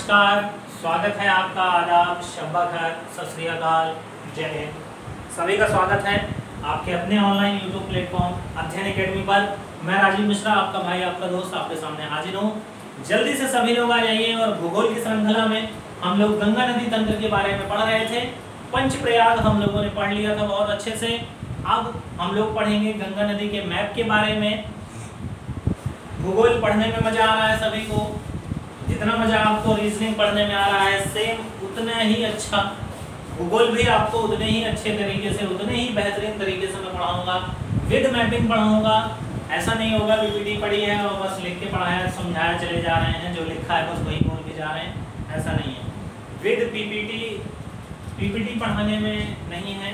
नमस्कार, स्वागत है आपका। आदाब, शब्बा खैर, सत श्री अकाल, जय हिंद। सभी का स्वागत है आपके अपने ऑनलाइन यूट्यूब प्लेटफॉर्म अध्ययन एकेडमी पर। मैं राजीव मिश्रा, आपका भाई, आपका दोस्त, आपके सामने हाजिर हूँ। जल्दी से सभी लोग आ जाइए। और भूगोल की श्रृंखला में हम लोग गंगा नदी तंत्र के बारे में पढ़ रहे थे। पंचप्रयाग हम लोगों ने पढ़ लिया था बहुत अच्छे से। अब हम लोग पढ़ेंगे गंगा नदी के मैप के बारे में। भूगोल पढ़ने में मजा आ रहा है सभी को, जितना मजा आपको रीजनिंग पढ़ने में आ रहा है, सेम उतना ही अच्छा भूगोल भी आपको उतने ही अच्छे तरीके से, उतने ही बेहतरीन तरीके से मैं पढ़ाऊंगा। विद मैपिंग पढ़ाऊंगा। ऐसा नहीं होगा पीपीटी पढ़ी है और बस लिख के पढ़ाया समझाया चले जा रहे हैं, जो लिखा है बस वही बोल के जा रहे हैं, ऐसा नहीं है। विद पीपीटी पढ़ाने में नहीं है।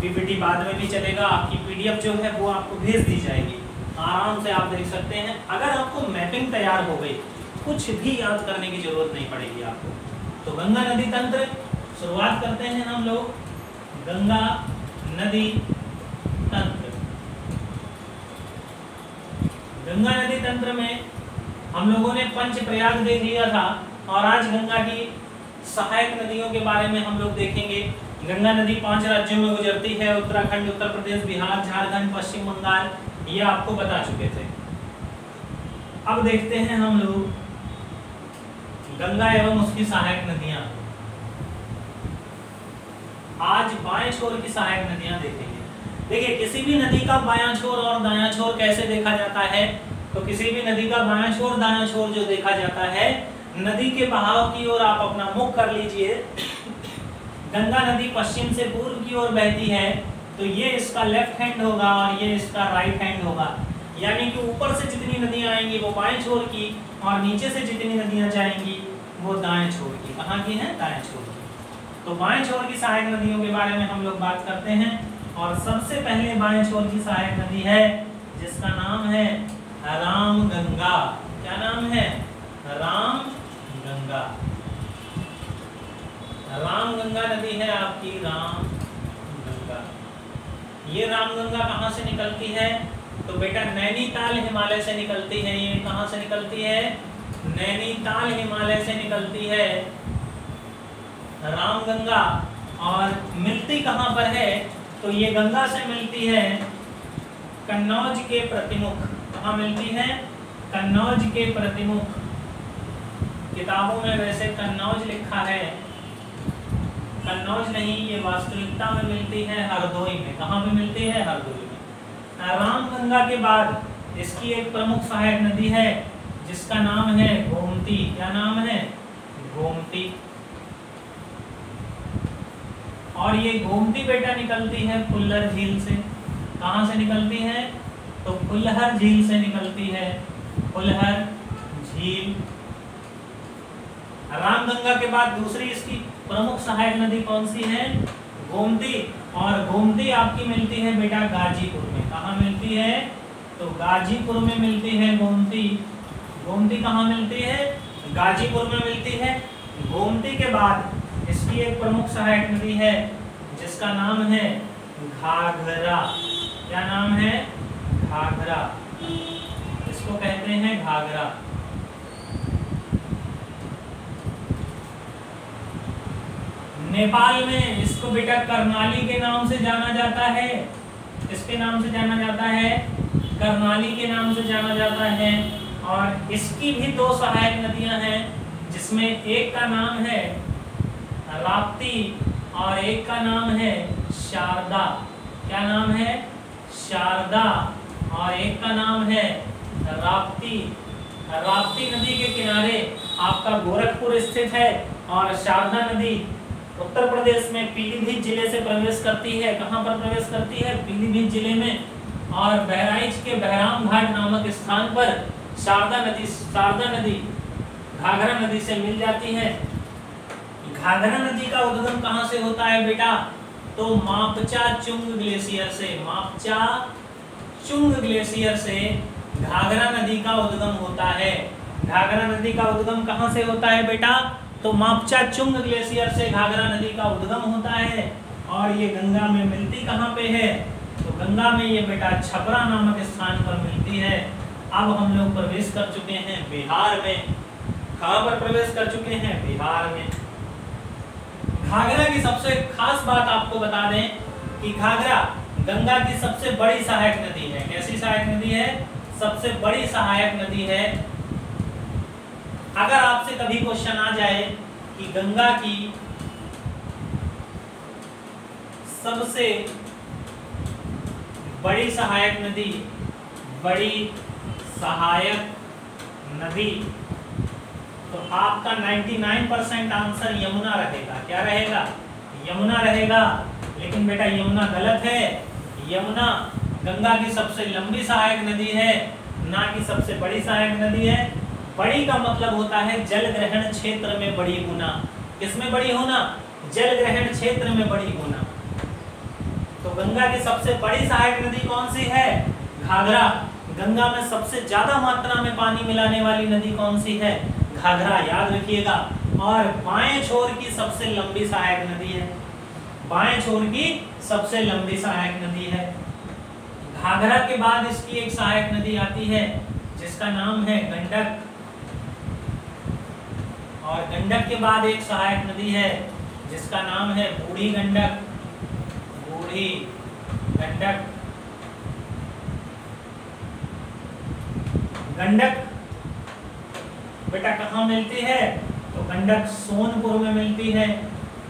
पीपीटी बाद में भी चलेगा। आपकी पीडीएफ जो है वो आपको भेज दी जाएगी, आराम से आप देख सकते हैं। अगर आपको मैपिंग तैयार हो गई, कुछ भी याद करने की जरूरत नहीं पड़ेगी आपको। तो गंगा नदी तंत्र शुरुआत करते हैं हम लोग। गंगा नदी तंत्र। गंगा नदी तंत्र में हम लोगों ने पंचप्रयाग देख लिया था और आज गंगा की सहायक नदियों के बारे में हम लोग देखेंगे। गंगा नदी 5 राज्यों में गुजरती है, उत्तराखंड, उत्तर प्रदेश, बिहार, झारखंड, पश्चिम बंगाल, ये आपको बता चुके थे। अब देखते हैं हम लोग गंगा एवं उसकी सहायक नदियां। आज बाएं छोर की सहायक नदियां देखेंगे। देखिए, किसी भी नदी का बायां छोर और दायां छोर कैसे देखा जाता है, तो किसी भी नदी का बायां छोर दायां छोर जो देखा जाता है, नदी के बहाव की ओर आप अपना मुख कर लीजिए। गंगा नदी पश्चिम से पूर्व की ओर बहती है, तो ये इसका लेफ्ट हैंड होगा और ये इसका राइट हैंड होगा। यानी कि ऊपर से जितनी नदियां आएंगी वो बाएं छोर की, और नीचे से जितनी नदियां जाएंगी वो दाएं छोर की। कहाँ की है? दाएं छोर की। तो बाएं छोर की सहायक नदियों के बारे में हम लोग बात करते हैं। और सबसे पहले बाएं छोर की सहायक नदी है जिसका नाम है रामगंगा। क्या नाम है? रामगंगा। रामगंगा नदी है आपकी रामगंगा। ये रामगंगा कहाँ से निकलती है? तो बेटा नैनीताल हिमालय से निकलती है। ये कहाँ से निकलती है? नैनीताल हिमालय से निकलती है रामगंगा। और मिलती कहाँ पर है? तो ये गंगा से मिलती है कन्नौज के प्रतिमुख। कहाँ मिलती है? कन्नौज के प्रतिमुख। किताबों में वैसे कन्नौज लिखा है, कन्नौज नहीं, ये वास्तविकता में मिलती है हरदोई में। कहाँ पे मिलती है? हरदोई में। रामगंगा के बाद इसकी एक प्रमुख सहायक नदी है जिसका नाम है गोमती। क्या नाम है? गोमती। और ये गोमती बेटा निकलती है फुल्लर झील से। कहाँ से निकलती है? तो फुल्लहर झील से निकलती है। फुल्लहर झील। रामगंगा के बाद दूसरी इसकी प्रमुख सहायक नदी कौन सी है? गोमती। और गोमती आपकी मिलती है बेटा गाजीपुर में। कहाँ मिलती है? तो गाजीपुर में मिलती है गोमती। गोमती कहाँ मिलती है? गाजीपुर में मिलती है। गोमती के बाद इसकी एक प्रमुख सहायक नदी है जिसका नाम है घाघरा। क्या नाम है? घाघरा। इसको कहते हैं घाघरा। नेपाल में इसको बेटा कर्णाली के नाम से जाना जाता है। इसके नाम से जाना जाता है, कर्णाली के नाम से जाना जाता है। और इसकी भी 2 सहायक नदियां हैं जिसमें एक का नाम है राप्ती और एक का नाम है शारदा। क्या नाम है? शारदा। और एक का नाम है राप्ती। राप्ती नदी के किनारे आपका गोरखपुर स्थित है और शारदा नदी उत्तर प्रदेश में पीलीभीत जिले से प्रवेश करती है। कहाँ पर प्रवेश करती है? पीलीभीत जिले में। और बहराइच के बहराम घाट नामक स्थान पर शारदा नदी घाघरा नदी से मिल जाती है। घाघरा नदी का उद्गम कहाँ से होता है बेटा? तो मापचा चुंग ग्लेशियर से। मापचा चुंग ग्लेशियर से घाघरा नदी का उद्गम होता है। घाघरा नदी का उद्गम कहाँ से होता है बेटा? तो मापचा चुंग ग्लेशियर से घाघरा नदी का उद्गम होता है। और ये गंगा में मिलती कहाँ पे है? तो गंगा में ये बेटा छपरा नामक स्थान पर मिलती है। अब हम लोग प्रवेश कर चुके हैं बिहार में। कहां पर प्रवेश कर चुके हैं? बिहार में। घाघरा की सबसे खास बात आपको बता दें कि घाघरा गंगा की सबसे बड़ी सहायक नदी है। कैसी सहायक नदी है? सबसे बड़ी सहायक नदी है। अगर आपसे कभी क्वेश्चन आ जाए कि गंगा की सबसे बड़ी सहायक नदी, बड़ी सहायक नदी, तो आपका 99% आंसर यमुना रहेगा। क्या रहेगा? यमुना रहेगा। लेकिन बेटा यमुना गलत है। यमुना गंगा की सबसे लंबी सहायक नदी है, ना कि सबसे बड़ी सहायक नदी है। बड़ी का मतलब होता है जल ग्रहण क्षेत्र में बड़ी होना। किसमें बड़ी होना? जल ग्रहण क्षेत्र में बड़ी होना। तो गंगा की सबसे बड़ी सहायक नदी कौन सी है? घाघरा। गंगा में सबसे ज्यादा मात्रा में पानी मिलाने वाली नदी कौन सी है? घाघरा, याद रखिएगा। और बाएं छोर की सबसे लंबी सहायक नदी है। बाएं छोर की सबसे लंबी सहायक नदी है। घाघरा के बाद इसकी एक सहायक नदी आती है जिसका नाम है गंडक। और गंडक के बाद एक सहायक नदी है जिसका नाम है बूढ़ी गंडक। बूढ़ी गंडक। गंडक बेटा कहाँ मिलती है? तो गंडक सोनपुर में मिलती है।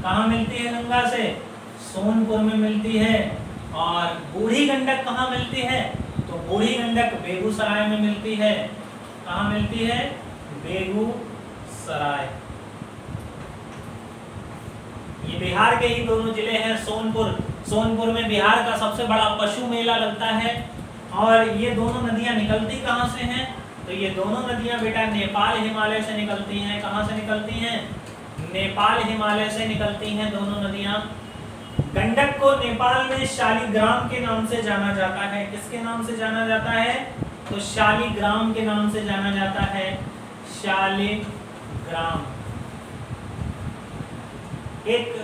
कहाँ मिलती है गंगा से? सोनपुर में मिलती है। और बूढ़ी गंडक कहाँ मिलती है? तो बूढ़ी गंडक बेगूसराय में मिलती है। कहाँ मिलती है? बेगूसराय। ये बिहार के ही दोनों जिले हैं। सोनपुर में बिहार का सबसे बड़ा पशु मेला लगता है। और ये दोनों नदियां निकलती कहाँ से हैं? तो ये दोनों नदियां बेटा नेपाल हिमालय से निकलती हैं। कहाँ से निकलती हैं? नेपाल हिमालय से निकलती हैं दोनों नदियां। गंडक को नेपाल में शालिग्राम के नाम से जाना जाता है। किसके नाम से जाना जाता है? तो शालिग्राम के नाम से जाना जाता है। शालिग्राम एक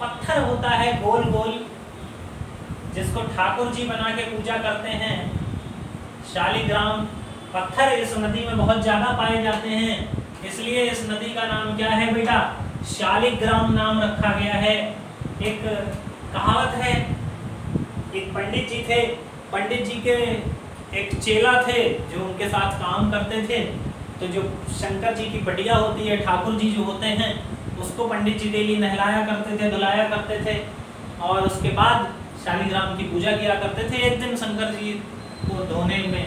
पत्थर होता है गोल गोल, जिसको ठाकुर जी बना के पूजा करते हैं। शालिग्राम पत्थर इस नदी में बहुत ज्यादा पाए जाते हैं, इसलिए इस नदी का नाम क्या है बेटा? शालिग्राम नाम रखा गया है। एक कहावत है, एक पंडित जी थे, पंडित जी के एक चेला थे जो उनके साथ काम करते थे। तो जो शंकर जी की बटिया होती है, ठाकुर जी जो होते हैं, उसको पंडित जी डेली नहलाया करते थे, धुलाया करते थे और उसके बाद शालिग्राम की पूजा किया करते थे। एक दिन शंकर जी को धोने में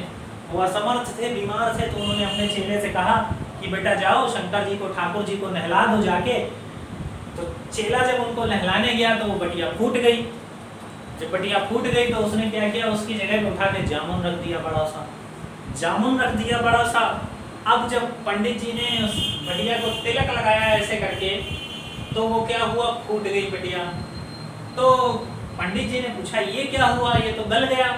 वो असमर्थ थे, बीमार थे, तो उन्होंने अपने चेले से कहा कि बेटा जाओ शंकर जी को, ठाकुर जी को नहला दो जाके। तो चेला जब उनको नहलाने गया तो वो बटिया फूट गई। जब बटिया फूट गई तो उसने क्या किया, उसकी जगह पे उठा के जामुन रख दिया बड़ा सा, जामुन रख दिया बड़ा सा। अब जब पंडित जी ने उस बटिया को तिलक लगाया ऐसे करके, तो वो क्या हुआ, फूट गई बटिया। तो पंडित जी ने पूछा ये क्या हुआ, ये तो गल गया।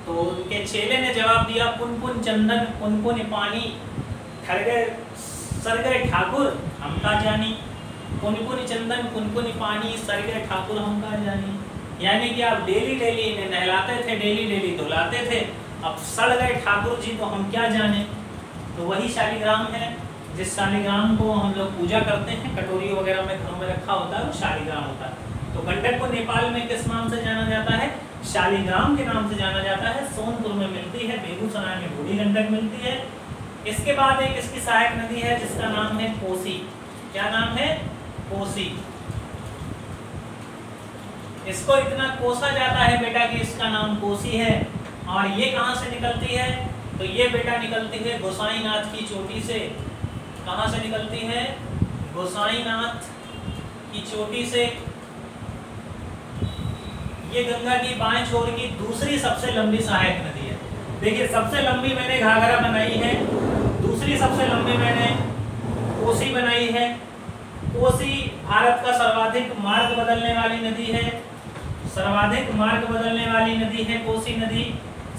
तो उनके चेले ने जवाब दिया, पुन चंदन पुन पानी, ठर गए सर गए ठाकुर हम का जानी। पुन चंदन पुन पानी, सर गए ठाकुर हम का जानी। यानी कि आप डेली इन्हें नहलाते थे, डेली धुलाते थे, अब सड़ गए ठाकुर जी तो हम क्या जाने। तो वही शालिग्राम है, जिस शालिग्राम को हम लोग पूजा करते हैं, कटोरी वगैरह में घरों में रखा होता है, वो शालिग्राम होता है। तो गंडक को नेपाल में किस नाम से जाना जाता है? शालिग्राम के नाम से जाना जाता है। सोनपुर में मिलती है, बेगूसराय में बूढ़ी गंडक मिलती है। इसके बाद एक इसकी सहायक नदी है जिसका नाम है कोसी। क्या नाम है? कोसी। इसको इतना कोसा जाता है बेटा कि इसका नाम कोसी है। और ये कहाँ से निकलती है? तो ये बेटा निकलती है गोसाईनाथ की चोटी से। कहाँ से निकलती है? गोसाईनाथ की चोटी से। ये गंगा की बाएं छोर की दूसरी सबसे लंबी सहायक नदी है। देखिए सबसे लंबी मैंने घाघरा बनाई है, दूसरी सबसे लंबी मैंने कोसी बनाई है। कोसी भारत का सर्वाधिक मार्ग बदलने वाली नदी है, सर्वाधिक मार्ग बदलने वाली नदी है कोसी नदी,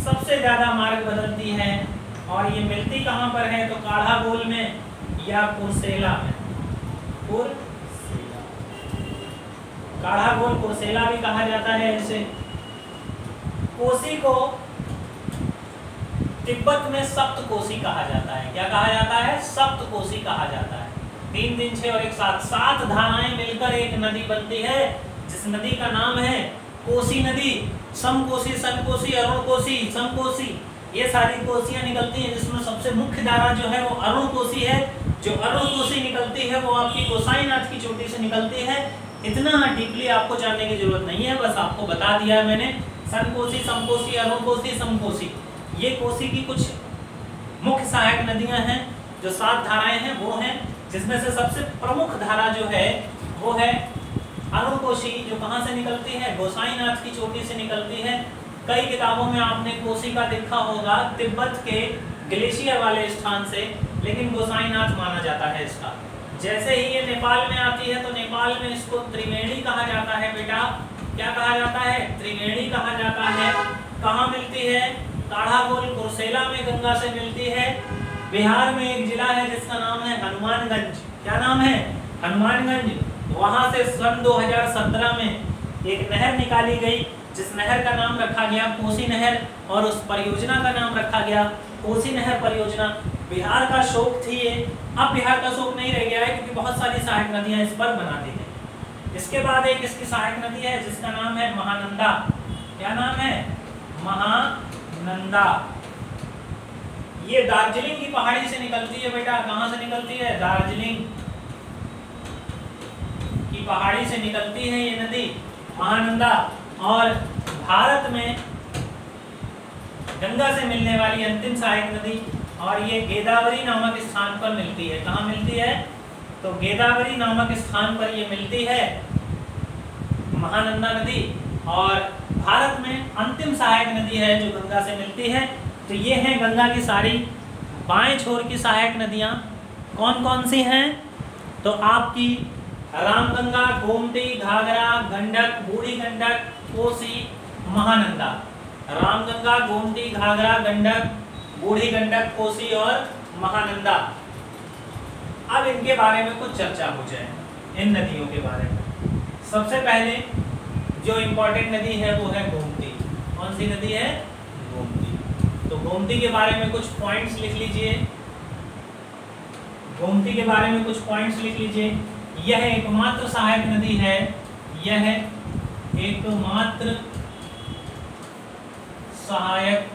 सबसे ज्यादा मार्ग बदलती है। और ये मिलती कहाँ पर है? तो काढ़ागोल में या कुर्सेला में। काढ़ागोल कुर्सेला भी कहा जाता है इसे। कोसी को तिब्बत में सप्तकोशी कहा जाता है। क्या कहा जाता है? सप्तकोशी कहा जाता है। 3 दिन 6 और एक साथ 7 धाराएं मिलकर एक नदी बनती है, जिस नदी का नाम है कोसी नदी। समकोशी, सनकोशी, अरुणकोशी, समकोशी, ये सारी कोशियां निकलती हैं, जिसमें सबसे मुख्य धारा जो है वो अरुणकोशी है। जो अरुणकोशी निकलती है वो आपकी गोसाईनाथ की चोटी से निकलती है। इतना डीपली आपको जानने की जरूरत नहीं है, बस आपको बता दिया है मैंने। सनकोशी, समकोशी, अरुणकोशी, समकोशी, ये कोसी की कुछ मुख्य सहायक नदियां हैं। जो 7 धाराएं हैं वो हैं, जिसमें से सबसे प्रमुख धारा जो है वो है अरुणकोशी, जो कहां से निकलती है? गोसाईनाथ की चोटी से निकलती है। कई किताबों में आपने कोसी का देखा होगा तिब्बत के ग्लेशियर वाले स्थान से, लेकिन गोसाईनाथ माना जाता है इसका। जैसे ही ये नेपाल में आती है तो नेपाल में इसको त्रिवेणी कहा जाता है बेटा। क्या कहा जाता है? त्रिवेणी कहा जाता है। कहाँ मिलती है? काढ़ागोल कुर्सेला में गंगा से मिलती है। बिहार में एक जिला है जिसका नाम है हनुमानगंज। क्या नाम है? हनुमानगंज। वहां से सन 2017 में एक नहर निकाली गई, जिस नहर का नाम रखा गया कोसी नहर, और उस परियोजना का नाम रखा गया कोसी नहर परियोजना। बिहार का शोक थी ये, अब बिहार का शोक नहीं रह गया है, क्योंकि बहुत सारी सहायक नदियां इस पर बना दी गई। इसके बाद एक इसकी सहायक नदी है जिसका नाम है महानंदा। क्या नाम है? महानंदा। ये दार्जिलिंग की पहाड़ी से निकलती है बेटा। कहां से निकलती है? दार्जिलिंग की पहाड़ी से निकलती है ये नदी महानंदा। और भारत में गंगा से मिलने वाली अंतिम सहायक नदी, और ये गोदावरी नामक स्थान पर मिलती है। कहाँ मिलती है? तो गोदावरी नामक स्थान पर ये मिलती है महानंदा नदी। और भारत में अंतिम सहायक नदी है जो गंगा से मिलती है। तो ये हैं गंगा की सारी बाएं छोर की सहायक नदियाँ। कौन कौन सी हैं? तो आपकी रामगंगा, गोमती, घाघरा, गंडक, बूढ़ी गंडक, कोसी, महानंदा। रामगंगा, गोमती, घाघरा, गंडक, बूढ़ी गंडक, कोसी और महानंदा। अब इनके बारे में कुछ चर्चा हो जाए, इन नदियों के बारे में। सबसे पहले जो इम्पोर्टेंट नदी है वो है गोमती। कौन सी नदी है? गोमती। तो गोमती के बारे में कुछ पॉइंट्स लिख लीजिए। गोमती के बारे में कुछ पॉइंट्स लिख लीजिए। यह एकमात्र सहायक नदी है, यह एकमात्र सहायक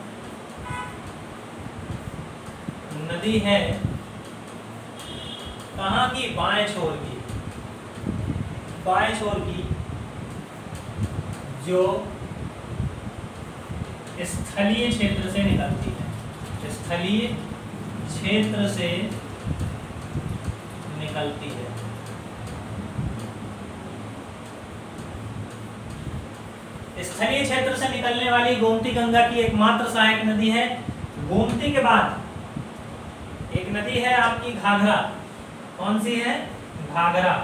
नदी है। कहाँ की? बाएं छोर की। बाएं छोर की, जो स्थलीय क्षेत्र से निकलती है। स्थलीय क्षेत्र से निकलती है। स्थलीय क्षेत्र से निकलने वाली गोमती गंगा की एकमात्र सहायक नदी है। गोमती के बाद एक नदी है आपकी घाघरा। कौन सी है? घाघरा।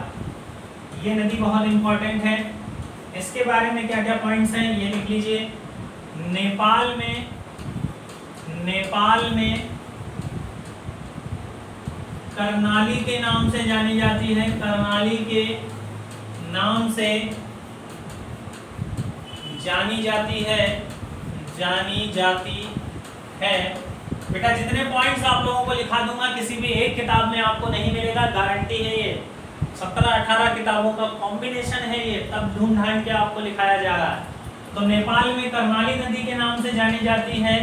ये नदी बहुत इंपॉर्टेंट है। इसके बारे में क्या क्या पॉइंट्स हैं ये लिख लीजिए। नेपाल में कर्णाली के नाम से जानी जाती है। कर्णाली के नाम से जानी जाती है। बेटा जितने पॉइंट्स आप लोगों को लिखा दूंगा किसी भी एक किताब में आपको नहीं मिलेगा, गारंटी है। ये 17-18 किताबों का कॉम्बिनेशन है ये, तब ढूंढ ढांढ के आपको लिखाया जा रहा है। तो नेपाल में कर्णाली नदी के नाम से जानी जाती है।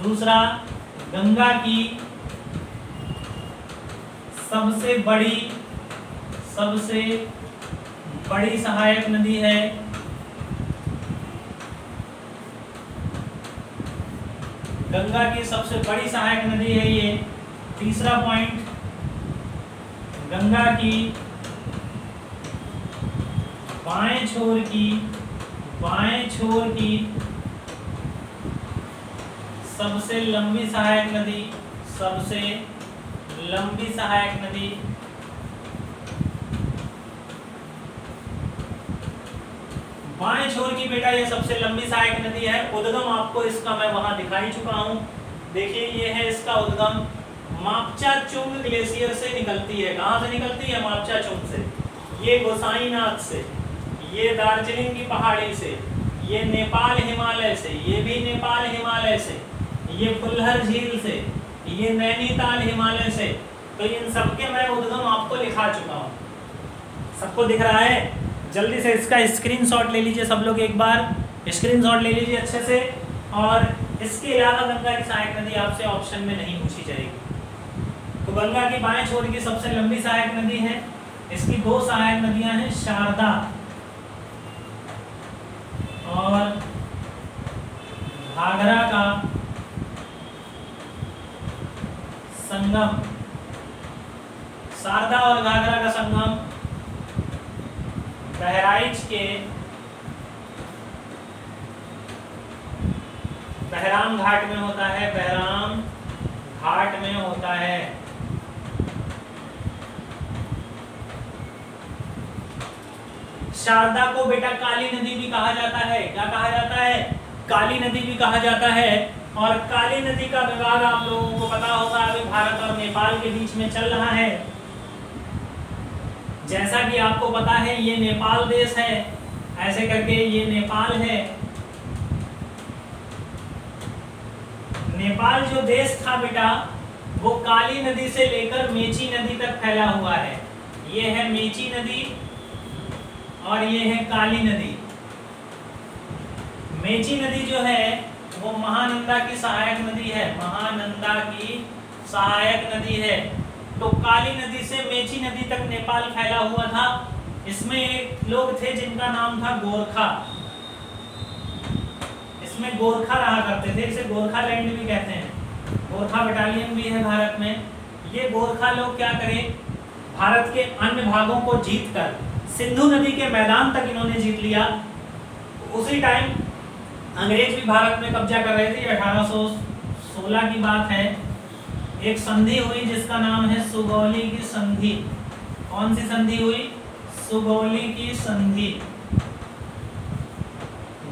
दूसरा, गंगा की सबसे बड़ी सहायक नदी है। गंगा की सबसे बड़ी सहायक नदी है ये। तीसरा पॉइंट, गंगा की बाएं छोर की सबसे लंबी सहायक नदी। बाएं छोर की बेटा ये सबसे लंबी सहायक नदी है। उद्गम आपको इसका मैं वहां दिखा ही चुका हूं। देखिए ये है इसका उद्गम, मापचाचुंग ग्लेशियर से निकलती है। कहां से निकलती है? मापचाचुंग से। ये गोसाईनाथ से, ये दार्जिलिंग की पहाड़ी से, ये नेपाल हिमालय से, ये भी नेपाल हिमालय से। ये फुलहर झील से, ये नैनीताल हिमालय से। तो इन सबके मैं उद्गम आपको लिखा चुका हूँ। सबको दिख रहा है? जल्दी से इसका स्क्रीनशॉट ले लीजिए सब लोग, एक बार स्क्रीनशॉट ले लीजिए अच्छे से। और इसके अलावा गंगा की सहायक नदी आपसे ऑप्शन में नहीं पूछी जाएगी। तो गंगा की बाएं छोर की सबसे लंबी सहायक नदी है, इसकी दो सहायक नदियां हैं, शारदा और घाघरा का संगम। शारदा और घाघरा का संगम बहराइच के बहराम घाट में होता है, बहराम घाट में होता है। शारदा को बेटा काली नदी भी कहा जाता है। क्या कहा जाता है? काली नदी भी कहा जाता है। और काली नदी का विवाद आप लोगों को पता होगा, अभी भारत और नेपाल के बीच में चल रहा है। जैसा कि आपको पता है ये नेपाल देश है, ऐसे करके ये नेपाल है। नेपाल जो देश था बेटा, वो काली नदी से लेकर मेची नदी तक फैला हुआ है। ये है मेची नदी और ये है काली नदी। मेची नदी जो है वो महानंदा की सहायक नदी है, महानंदा की सहायक नदी है। तो काली नदी से मेची नदी तक नेपाल फैला हुआ था। इसमें एक लोग थे जिनका नाम था गोरखा। इसमें गोरखा रहा करते थे, इसे गोरखा लैंड भी कहते हैं। गोरखा बटालियन भी है भारत में। ये गोरखा लोग क्या करें, भारत के अन्य भागों को जीतकर सिंधु नदी के मैदान तक इन्होंने जीत लिया। उसी टाइम अंग्रेज भी भारत में कब्जा कर रहे थे। 1816 की बात है। एक संधि हुई जिसका नाम है सुगौली की संधि। कौन सी संधि हुई? सुगौली की संधि।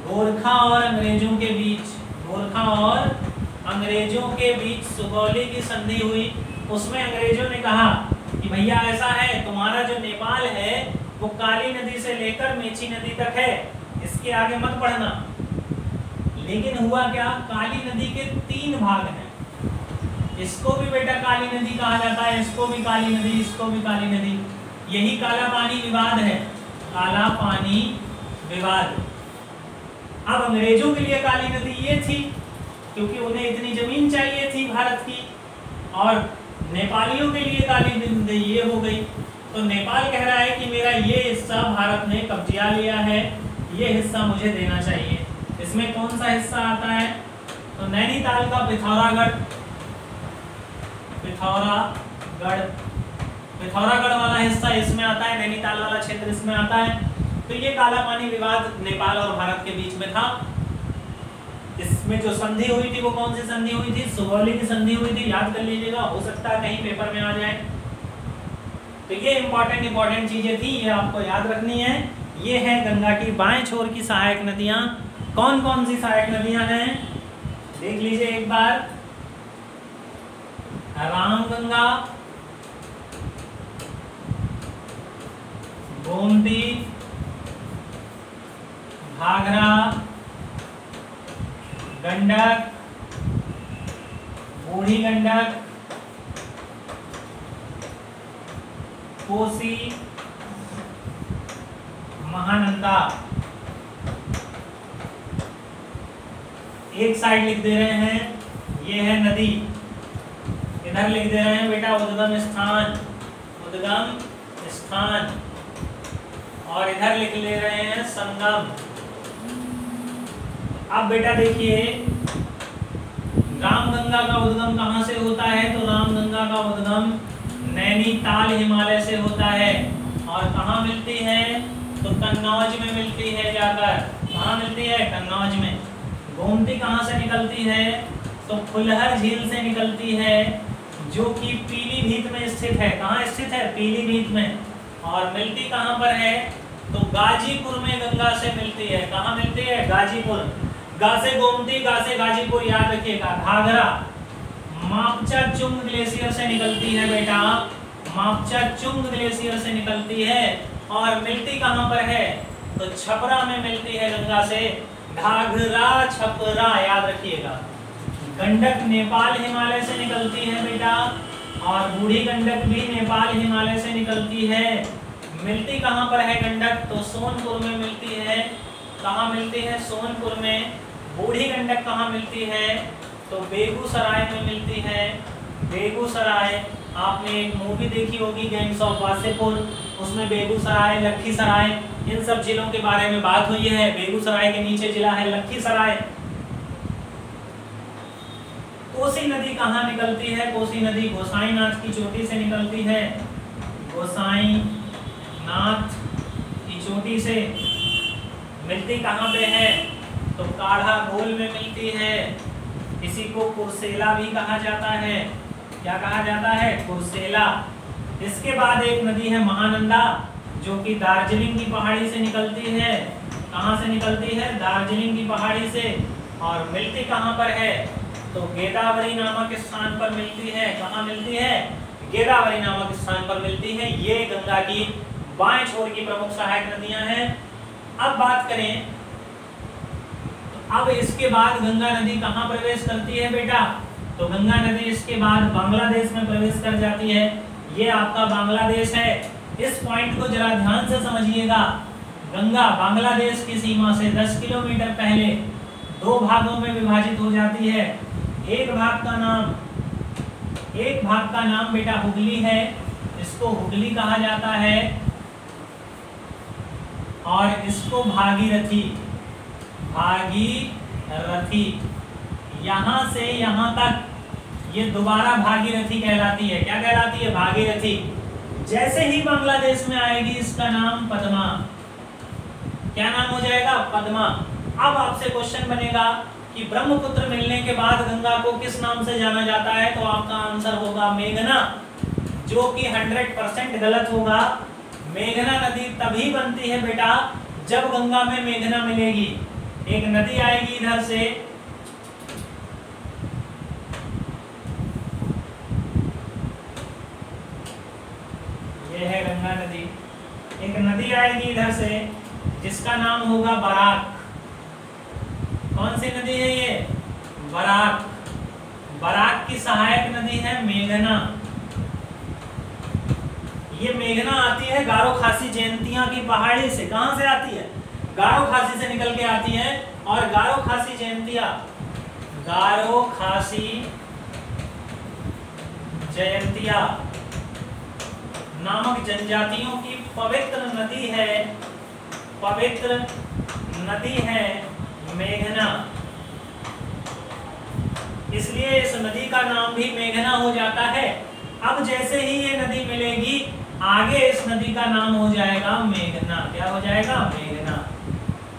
गोरखा और अंग्रेजों के बीच, गोरखा और अंग्रेजों के बीच सुगौली की संधि हुई। उसमें अंग्रेजों ने कहा कि भैया ऐसा है, तुम्हारा जो नेपाल है वो काली नदी से लेकर मेची नदी तक है, इसके आगे मत बढ़ना। लेकिन हुआ क्या, काली नदी के 3 भाग हैं। इसको भी बेटा काली नदी कहा जाता है, इसको भी काली नदी, इसको भी काली नदी। यही काला पानी विवाद है, काला पानी विवाद। अब अंग्रेजों के लिए काली नदी ये थी क्योंकि उन्हें इतनी जमीन चाहिए थी भारत की, और नेपालियों के लिए काली नदी ये हो गई। तो नेपाल कह रहा है कि मेरा ये हिस्सा भारत ने कब्जा लिया है, ये हिस्सा मुझे देना चाहिए। इसमें कौन सा हिस्सा आता है? तो नैनीताल का पिथौरागढ़, पिथौरागढ़ वाला हिस्सा इसमें आता है, नैनीताल वाला क्षेत्र इसमें आता है। तो ये काला पानी विवाद नेपाल और भारत के बीच में था। इसमें जो संधि हुई थी वो कौन सी संधि हुई थी? सुगौली की संधि हुई थी। याद कर लीजिएगा, हो सकता है कहीं पेपर में आ जाए। तो ये इंपॉर्टेंट चीजें थी, ये आपको याद रखनी है। ये है गंगा की बाएं छोर की सहायक नदियां। कौन कौन सी सहायक नदियां हैं देख लीजिए एक बार। रामगंगा, गोमती, घाघरा, गंडक, बूढ़ी गंडक, कोसी, महानंदा। एक साइड लिख दे रहे हैं, ये है नदी। इधर लिख दे रहे हैं बेटा उद्गम स्थान, उद्गम स्थान। और इधर लिख ले रहे हैं संगम। अब बेटा देखिए, रामगंगा का उद्गम कहाँ से होता है? तो रामगंगा का उद्गम नैनीताल हिमालय से होता है। और कहाँ मिलती है? तो कन्नौज में मिलती है जाकर। कहाँ मिलती है? कन्नौज में। गोमती कहाँ से निकलती है? तो फुलहर झील से निकलती है, जो कि पीलीभीत में स्थित है। कहाँ स्थित है? पीलीभीत में। और मिलती कहाँ पर है? तो गाजीपुर में गंगा से मिलती है। कहाँ मिलती है? गाजीपुर। गा से गोमती, गा से गाजीपुर, याद रखिएगा। घाघरा मापचा चुंग ग्लेशियर से निकलती है बेटा, मापचा चुंग ग्लेशियर से निकलती है। और मिलती कहाँ पर है? तो छपरा में मिलती है गंगा से। घाघरा छपरा, याद रखिएगा। गंडक नेपाल हिमालय से निकलती है बेटा, और बूढ़ी गंडक भी नेपाल हिमालय से निकलती है। मिलती कहाँ पर है गंडक? तो सोनपुर में मिलती है। कहाँ मिलती है? सोनपुर में। बूढ़ी गंडक कहाँ मिलती है? तो बेगूसराय में मिलती है। बेगूसराय, आपने एक मूवी देखी होगी गैंग्स ऑफ वासेपुर, उसमें बेगूसराय, लखीसराय, इन सब जिलों के बारे में बात हुई है। बेगूसराय के नीचे जिला है लखीसराय। कोसी नदी कहाँ निकलती है? कोसी नदी गोसाईनाथ की चोटी से निकलती है। गोसाईनाथ की चोटी से मिलती कहाँ पे है? तो काढ़ा घोल में मिलती है। इसी को कुर्सेला भी कहा जाता है। क्या कहा जाता है? कुर्सेला। इसके बाद एक नदी है महानंदा, जो कि दार्जिलिंग की पहाड़ी से निकलती है। कहाँ से निकलती है? दार्जिलिंग की पहाड़ी से। और मिलती कहाँ पर है? तो गेदावरी नामक स्थान पर मिलती है। कहाँ मिलती है? गेदावरी नामक स्थान पर मिलती है। ये गंगा की बाएं छोर की प्रमुख सहायक नदियां हैं। अब बात करें, तो अब इसके बाद गंगा नदी कहाँ प्रवेश करती है बेटा? तो गंगा नदी इसके बाद बांग्लादेश में प्रवेश कर जाती है। ये आपका बांग्लादेश है। इस पॉइंट को जरा ध्यान से समझिएगा। गंगा बांग्लादेश की सीमा से 10 किलोमीटर पहले दो भागों में विभाजित हो जाती है। एक भाग का नाम बेटा हुगली है, इसको हुगली कहा जाता है, और इसको भागीरथी। भागीरथी, यहां से यहां तक ये दोबारा भागीरथी कहलाती है। क्या कहलाती है? भागीरथी। जैसे ही बांग्लादेश में आएगी इसका नाम पद्मा। क्या नाम हो जाएगा? पद्मा। अब आपसे क्वेश्चन बनेगा कि ब्रह्मपुत्र मिलने के बाद गंगा को किस नाम से जाना जाता है? तो आपका आंसर होगा मेघना, जो कि 100% गलत होगा। मेघना नदी तभी बनती है बेटा जब गंगा में मेघना मिलेगी। एक नदी आएगी इधर से, ये है गंगा नदी। एक नदी आएगी इधर से जिसका नाम होगा बराक। कौन सी नदी है ये? बराक। बराक की सहायक नदी है मेघना। ये मेघना आती है गारो खासी जयंतिया की पहाड़ी से। कहां से आती है? गारो खासी से निकल के आती है। और गारो खासी जयंतिया, गारो खासी जयंतिया नामक जनजातियों की पवित्र नदी है। पवित्र नदी है मेघना, इसलिए इस नदी का नाम भी मेघना हो जाता है। अब जैसे ही ये नदी मिलेगी आगे इस नदी का नाम हो जाएगा मेघना। क्या हो जाएगा? मेघना।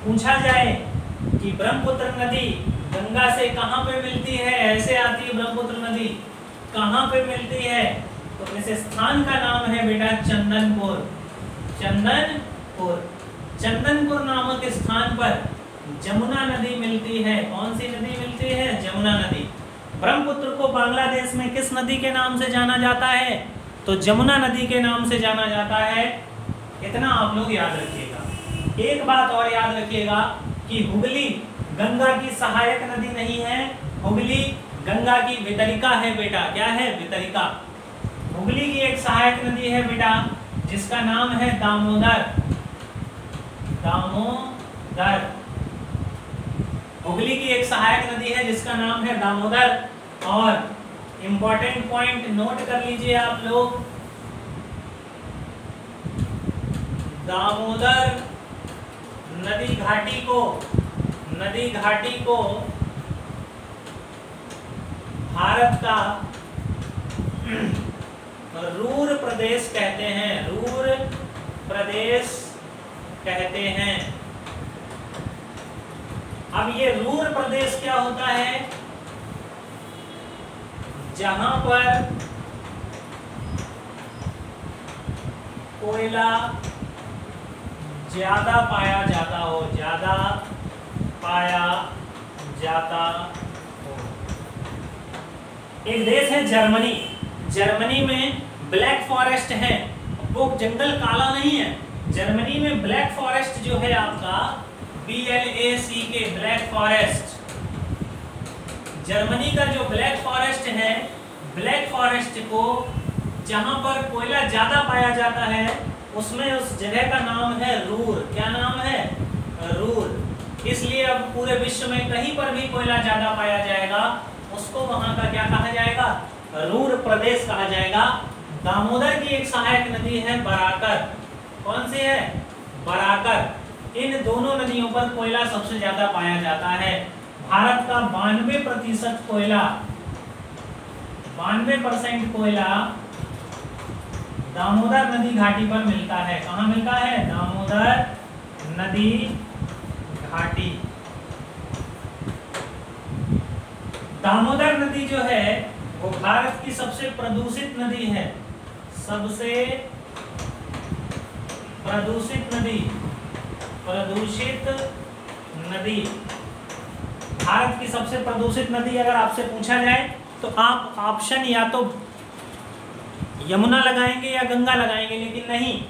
पूछा जाए कि ब्रह्मपुत्र नदी गंगा से कहां पे मिलती है? ऐसे आती है ब्रह्मपुत्र नदी, कहां पे मिलती है? तो इस स्थान का नाम है बेटा चंदनपुर। चंदनपुर। चंदनपुर नामक स्थान पर जमुना नदी मिलती है। कौन सी नदी मिलती है? जमुना नदी। ब्रह्मपुत्र को बांग्लादेश में किस नदी के नाम से जाना जाता है? तो जमुना नदी के नाम से जाना जाता है। इतना आप लोग याद रखिएगा। एक बात और याद रखिएगा कि हुगली गंगा की सहायक नदी नहीं है, हुगली गंगा की वितरिका है बेटा। क्या है? वितरिका। हुगली की एक सहायक नदी है बेटा जिसका नाम है दामोदर। दामोदर। हुगली की एक सहायक नदी है जिसका नाम है दामोदर। और इंपॉर्टेंट पॉइंट नोट कर लीजिए आप लोग, दामोदर नदी घाटी को भारत का रूर प्रदेश कहते हैं। रूर प्रदेश कहते हैं। अब ये रूर प्रदेश क्या होता है? जहां पर कोयला ज्यादा पाया जाता हो, ज्यादा पाया जाता हो। एक देश है जर्मनी। जर्मनी में ब्लैक फॉरेस्ट है, वो जंगल काला नहीं है। जर्मनी में ब्लैक फॉरेस्ट जो है आपका BLACK, ब्लैक फॉरेस्ट, जर्मनी का जो ब्लैक फॉरेस्ट है, ब्लैक फॉरेस्ट को जहां पर कोयला ज्यादा पाया जाता है उसमें उस जगह का नाम है रूर। क्या नाम है? रूर। इसलिए अब पूरे विश्व में कहीं पर भी कोयला ज्यादा पाया जाएगा उसको वहां का क्या कहा जाएगा? रूर प्रदेश कहा जाएगा। दामोदर की एक सहायक नदी है बराकर। कौन सी है? बराकर। इन दोनों नदियों पर कोयला सबसे ज्यादा पाया जाता है। भारत का 92% कोयला, 92% कोयला दामोदर नदी घाटी पर मिलता है। कहाँ मिलता है? दामोदर नदी घाटी। दामोदर नदी जो है वो भारत की सबसे प्रदूषित नदी है। सबसे प्रदूषित नदी, प्रदूषित नदी, भारत की सबसे प्रदूषित नदी अगर आपसे पूछा जाए तो आप ऑप्शन या तो यमुना लगाएंगे या गंगा लगाएंगे, लेकिन नहीं,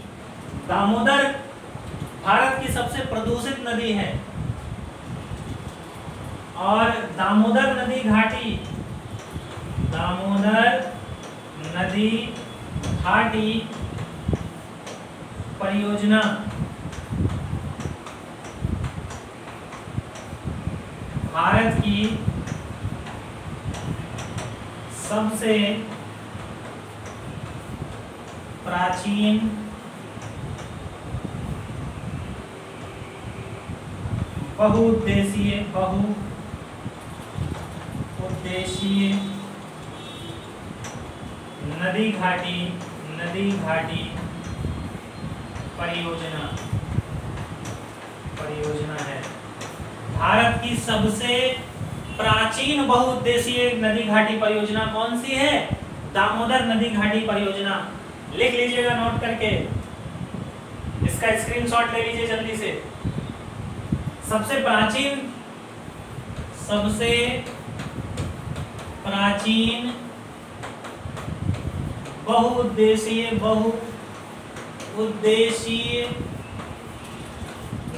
दामोदर भारत की सबसे प्रदूषित नदी है। और दामोदर नदी घाटी, दामोदर नदी घाटी परियोजना भारत की सबसे प्राचीन बहुउद्देशीय नदी घाटी परियोजना है। भारत की सबसे प्राचीन बहुउद्देशीय नदी घाटी परियोजना कौन सी है? दामोदर नदी घाटी परियोजना। लिख लीजिएगा नोट करके, इसका स्क्रीनशॉट ले लीजिए जल्दी से। सबसे प्राचीन बहुउद्देशीय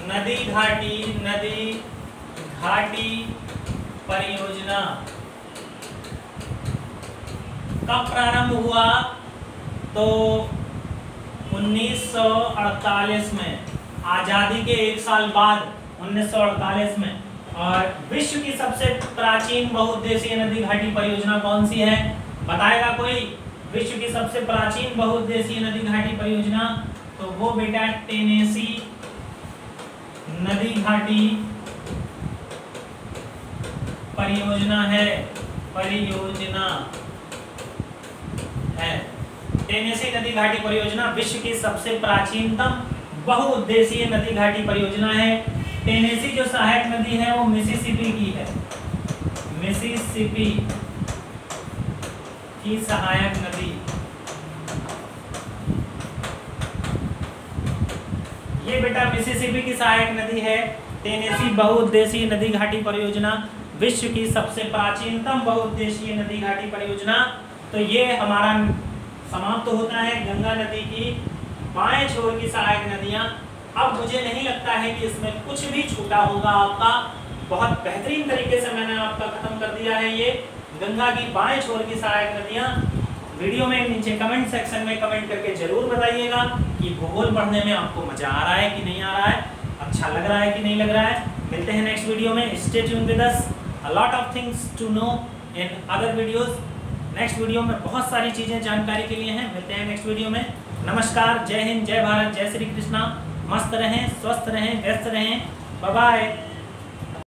नदी घाटी परियोजना कब प्रारंभ हुआ? तो 1948 में, आजादी के एक साल बाद 1948 में। और विश्व की सबसे प्राचीन बहुउद्देशीय नदी घाटी परियोजना कौन सी है? बताएगा कोई? विश्व की सबसे प्राचीन बहुउद्देशीय नदी घाटी परियोजना, तो वो बेटा टेनेसी नदी घाटी परियोजना है। टेनेसी नदी घाटी परियोजना विश्व की सबसे प्राचीनतम बहुउद्देशीय नदी घाटी परियोजना है। टेनेसी जो सहायक नदी है वो मिसिसिपी की है, मिसिसिपी की सहायक नदी। ये बेटा मिसिसिपी की सहायक नदी है। टेनेसी बहुउद्देशीय नदी घाटी परियोजना विश्व की सबसे प्राचीनतम बहुउद्देशीय नदी घाटी परियोजना। तो ये हमारा समाप्त होता है गंगा नदी की बाएं छोर की सहायक नदियां। अब मुझे नहीं लगता है कि इसमें कुछ भी छूटा होगा आपका। बहुत बेहतरीन तरीके से मैंने आपका खत्म कर दिया है ये गंगा की बाएं छोर की सहायक नदियां। वीडियो में नीचे कमेंट सेक्शन में कमेंट करके जरूर बताइएगा कि भूगोल पढ़ने में आपको मजा आ रहा है कि नहीं आ रहा है, अच्छा लग रहा है कि नहीं लग रहा है। मिलते हैं नेक्स्ट वीडियो में। Stay tune with us, a lot of things to know in other videos. Next video में बहुत सारी चीजें जानकारी के लिए हैं। मिलते हैं नेक्स्ट वीडियो में। नमस्कार, जय हिंद, जय भारत, जय श्री कृष्णा। मस्त रहें, स्वस्थ रहें, व्यस्त रहें। Bye bye.